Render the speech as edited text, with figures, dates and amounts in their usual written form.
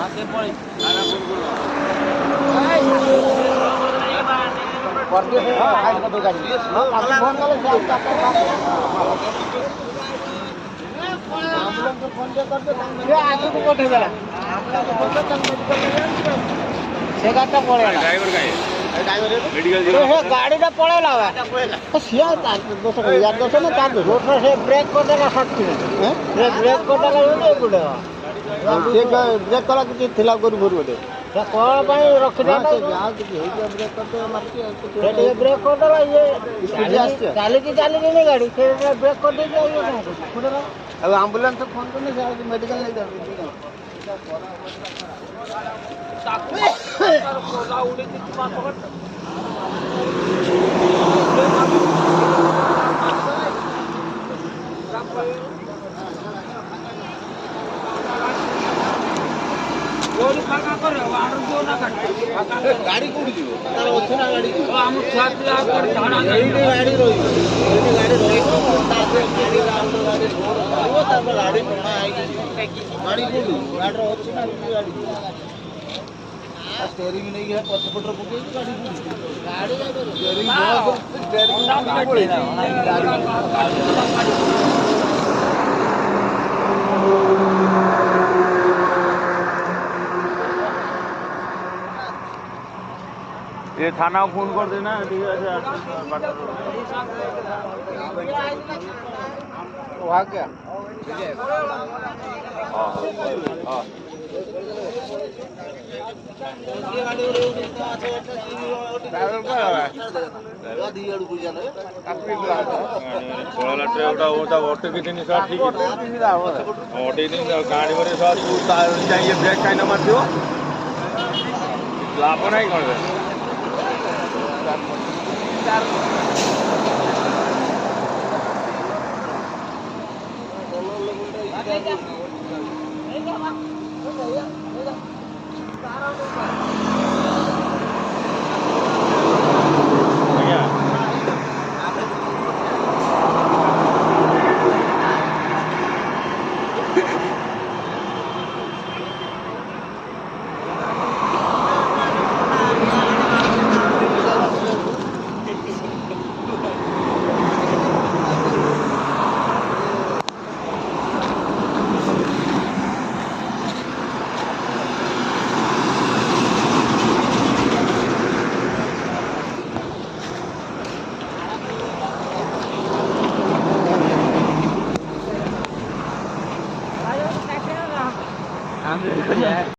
आगे पड़ी आना फोन करो परदेश आए का दो गाड़ी फोन कर ले एम्बुलेंस को फोन कर दे ये आगे को पठे देला एम्बुलेंस को फोन कर तंग मेडिकल से गाटा पळेला ड्राइवर का है ड्राइवर मेडिकल ए हे गाडीटा पळेला बा सिया दोष यार दोष ना तार रोड से ब्रेक कर देला शक्ति हैं ब्रेक कर देला ये गुडे से ब्रेक कला कि थिला करू भर बोले से कोन पई रखि दे से जा कि हे ब्रेक कर दे मार के से ब्रेक कर देला ये चाली की नहीं गाड़ी से ब्रेक कर दे ये गुडे अब एम्बुलेंस को फोन करने से मेडिकल नहीं जा गाड़ी कोड़ी जीव तार अछि ना गाड़ी हम छाती आ कर जाना एडी गाड़ी रोई एडी गाड़ी रोई तासे गाड़ी राउंड गाड़ी रोड वो तार गाड़ी पड़ा आई गाड़ी कोड़ी गाड़ी अछि ना गाड़ी स्टीयरिंग नहीं है पछ पटर पके गाड़ी गाड़ी स्टीयरिंग पड़े ये थाना को फोन कर देना ठीक है वहाँ क्या हां ड्राइवर का है गाड़ी आड़ू बुझा ले काफी कोला ट्रेवटा होता ऑटो की दिन सा ठीक है ऑटो दिन गाड़ी में सा तू चाहिए ब्रेक काई न मार दियो लाभ नहीं कर दे Taruh